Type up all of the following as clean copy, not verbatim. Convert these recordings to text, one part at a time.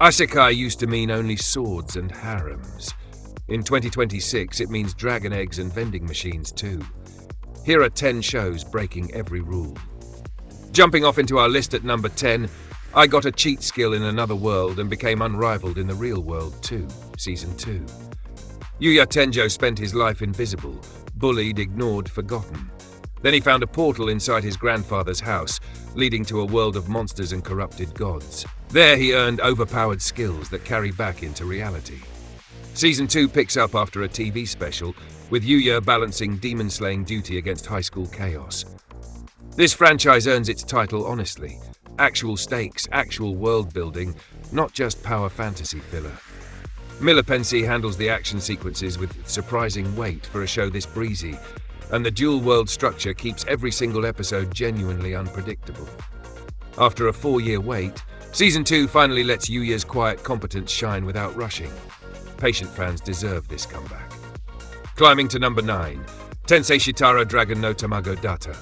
Isekai used to mean only swords and harems. In 2026, it means dragon eggs and vending machines too. Here are 10 shows breaking every rule. Jumping off into our list at number 10, I got a cheat skill in another world and became unrivaled in the real world too, Season 2. Yuya Tenjo spent his life invisible, bullied, ignored, forgotten. Then he found a portal inside his grandfather's house, leading to a world of monsters and corrupted gods. There he earned overpowered skills that carry back into reality. Season 2 picks up after a TV special, with Yuya balancing demon-slaying duty against high school chaos. This franchise earns its title honestly. Actual stakes, actual world building, not just power fantasy filler. Milipensi handles the action sequences with surprising weight for a show this breezy, and the dual-world structure keeps every single episode genuinely unpredictable. After a 4-year wait, Season 2 finally lets Yuya's quiet competence shine without rushing. Patient fans deserve this comeback. Climbing to number 9, Tensei Shitara Dragon no Tamago Data.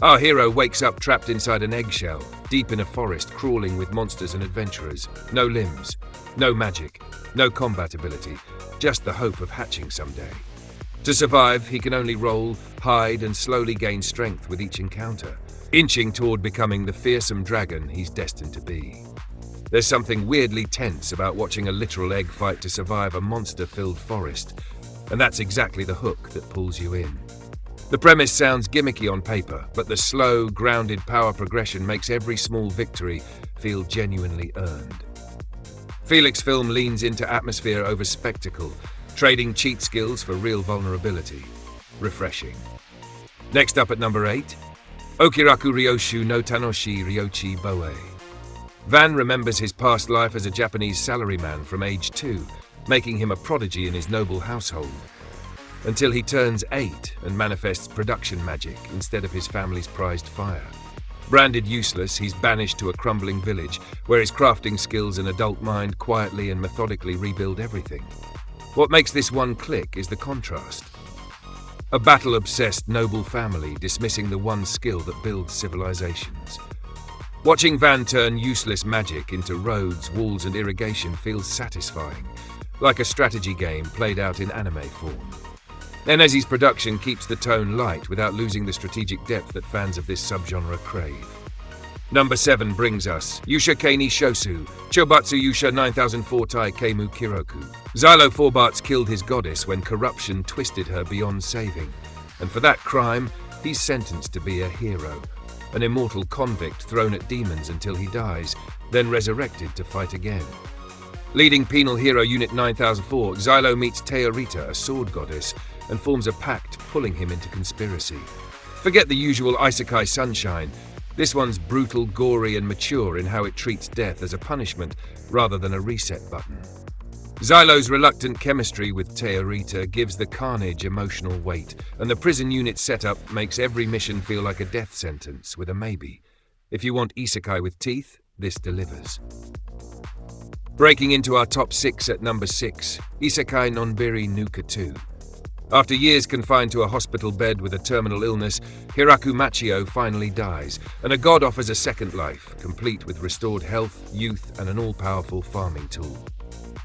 Our hero wakes up trapped inside an eggshell, deep in a forest crawling with monsters and adventurers. No limbs, no magic, no combat ability, just the hope of hatching someday. To survive, he can only roll, hide, and slowly gain strength with each encounter, inching toward becoming the fearsome dragon he's destined to be. There's something weirdly tense about watching a literal egg fight to survive a monster-filled forest, and that's exactly the hook that pulls you in. The premise sounds gimmicky on paper, but the slow, grounded power progression makes every small victory feel genuinely earned. Felix Film leans into atmosphere over spectacle, trading cheat skills for real vulnerability. Refreshing. Next up at number 8, Okiraku Ryoshu no Tanoshi Ryochi Boe. Van remembers his past life as a Japanese salaryman from age 2, making him a prodigy in his noble household. Until he turns 8 and manifests production magic instead of his family's prized fire. Branded useless, he's banished to a crumbling village where his crafting skills and adult mind quietly and methodically rebuild everything. What makes this one click is the contrast. A battle-obsessed noble family dismissing the one skill that builds civilizations. Watching Van turn useless magic into roads, walls, and irrigation feels satisfying, like a strategy game played out in anime form. Enezi's production keeps the tone light without losing the strategic depth that fans of this subgenre crave. Number 7 brings us Yusha Keini Shosu, Chobatsu Yusha 9004 Tai Keimu Kiroku. Xylo Forbarts killed his goddess when corruption twisted her beyond saving, and for that crime, he's sentenced to be a hero, an immortal convict thrown at demons until he dies, then resurrected to fight again. Leading Penal Hero Unit 9004, Xylo meets Teorita, a sword goddess, and forms a pact pulling him into conspiracy. Forget the usual Isekai sunshine. This one's brutal, gory, and mature in how it treats death as a punishment rather than a reset button. Xylo's reluctant chemistry with Teorita gives the carnage emotional weight, and the prison unit setup makes every mission feel like a death sentence with a maybe. If you want isekai with teeth, this delivers. Breaking into our top 6 at number 6, Isekai Nonbiri Nuka 2. After years confined to a hospital bed with a terminal illness, Hiraku Machio finally dies, and a god offers a second life, complete with restored health, youth, and an all-powerful farming tool.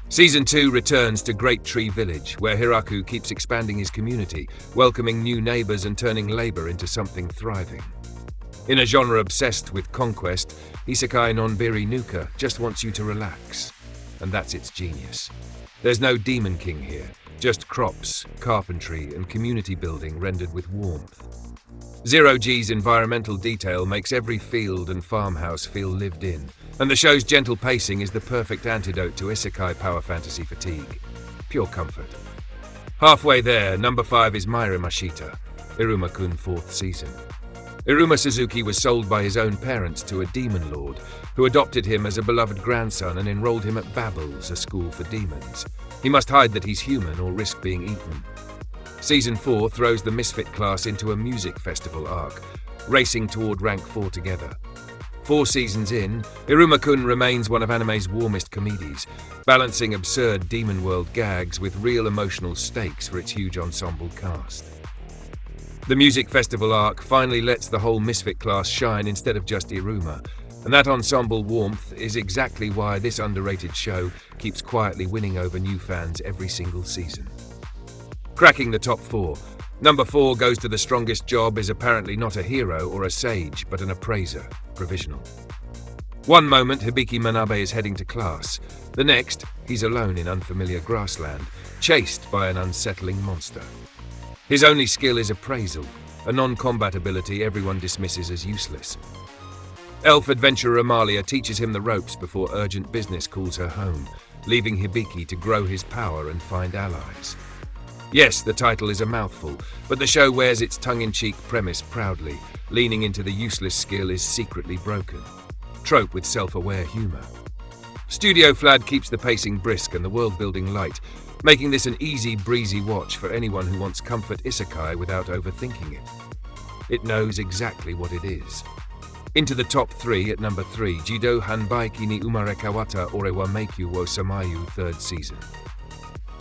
Season 2 returns to Great Tree Village, where Hiraku keeps expanding his community, welcoming new neighbors and turning labor into something thriving. In a genre obsessed with conquest, Isekai Nonbiri Nuka just wants you to relax, and that's its genius. There's no Demon King here, just crops, carpentry, and community building rendered with warmth. Zero G's environmental detail makes every field and farmhouse feel lived in, and the show's gentle pacing is the perfect antidote to isekai power fantasy fatigue. Pure comfort. Halfway there, number 5 is Maira Mashita, Iruma-kun 4th season. Iruma Suzuki was sold by his own parents to a demon lord, who adopted him as a beloved grandson and enrolled him at Babels, a school for demons. He must hide that he's human or risk being eaten. Season 4 throws the Misfit class into a music festival arc, racing toward rank 4 together. 4 seasons in, Iruma-kun remains one of anime's warmest comedies, balancing absurd demon world gags with real emotional stakes for its huge ensemble cast. The music festival arc finally lets the whole Misfit class shine instead of just Iruma, And that ensemble warmth is exactly why this underrated show keeps quietly winning over new fans every single season. Cracking the top 4. Number 4 goes to the strongest job is apparently not a hero or a sage, but an appraiser, provisional. One moment, Hibiki Manabe is heading to class. The next, he's alone in unfamiliar grassland, chased by an unsettling monster. His only skill is appraisal, a non-combat ability everyone dismisses as useless. Elf adventurer Amalia teaches him the ropes before urgent business calls her home, leaving Hibiki to grow his power and find allies. Yes, the title is a mouthful, but the show wears its tongue-in-cheek premise proudly, leaning into the useless skill is secretly broken. Trope with self-aware humor. Studio Flad keeps the pacing brisk and the world-building light, making this an easy, breezy watch for anyone who wants comfort isekai without overthinking it. It knows exactly what it is. Into the top 3 at number 3, Jido Hanbaiki ni Umarekawata Ore wa Meikyu wo Samayu 3rd season.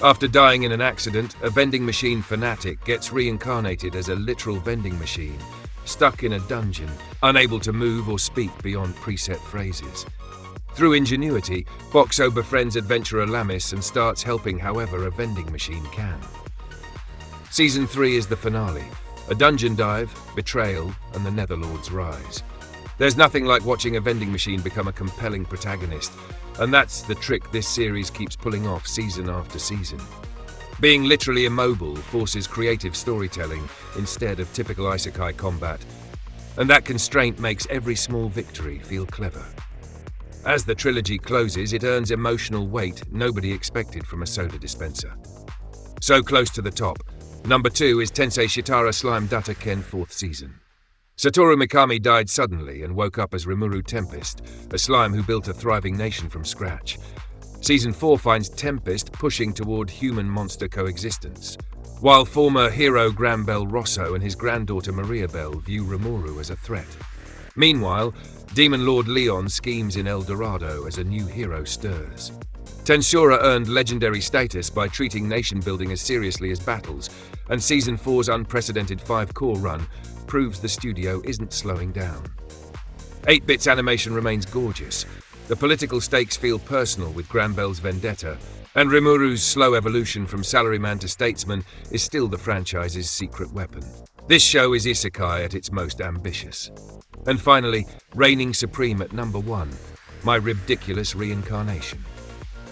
After dying in an accident, a vending machine fanatic gets reincarnated as a literal vending machine, stuck in a dungeon, unable to move or speak beyond preset phrases. Through ingenuity, Boxo befriends adventurer Lamis and starts helping however a vending machine can. Season 3 is the finale, a dungeon dive, betrayal, and the Netherlords rise. There's nothing like watching a vending machine become a compelling protagonist, and that's the trick this series keeps pulling off season after season. Being literally immobile forces creative storytelling instead of typical isekai combat, and that constraint makes every small victory feel clever. As the trilogy closes, it earns emotional weight nobody expected from a soda dispenser. So close to the top. Number 2 is Tensei Shitara Slime Data Ken 4th season. Satoru Mikami died suddenly and woke up as Rimuru Tempest, a slime who built a thriving nation from scratch. Season 4 finds Tempest pushing toward human-monster coexistence, while former hero Granbell Rosso and his granddaughter Maria Bell view Rimuru as a threat. Meanwhile, Demon Lord Leon schemes in El Dorado as a new hero stirs. Tensura earned legendary status by treating nation-building as seriously as battles, and Season 4's unprecedented 5-core run proves the studio isn't slowing down. 8-Bit's animation remains gorgeous. The political stakes feel personal with Granbell's vendetta, and Rimuru's slow evolution from salaryman to statesman is still the franchise's secret weapon. This show is isekai at its most ambitious. And finally, reigning supreme at number 1, my ridiculous reincarnation.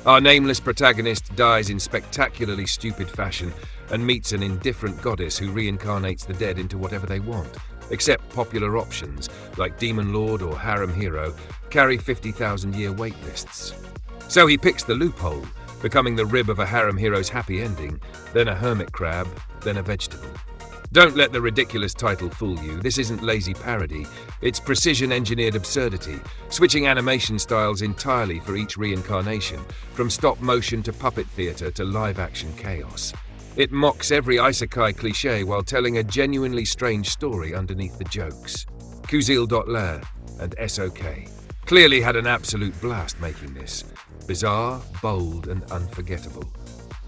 Our nameless protagonist dies in spectacularly stupid fashion and meets an indifferent goddess who reincarnates the dead into whatever they want, except popular options like Demon Lord or Harem Hero carry 50,000-year waitlists. So he picks the loophole, becoming the rib of a Harem Hero's happy ending, then a hermit crab, then a vegetable. Don't let the ridiculous title fool you. This isn't lazy parody. It's precision-engineered absurdity, switching animation styles entirely for each reincarnation, from stop-motion to puppet theater to live-action chaos. It mocks every isekai cliché while telling a genuinely strange story underneath the jokes. Kuzil.la and SOK clearly had an absolute blast making this. Bizarre, bold, and unforgettable.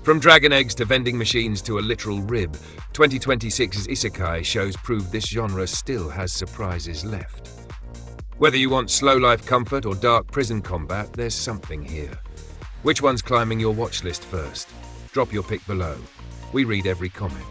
From dragon eggs to vending machines to a literal rib, 2026's isekai shows prove this genre still has surprises left. Whether you want slow life comfort or dark prison combat, there's something here. Which one's climbing your watch list first? Drop your pick below. We read every comment.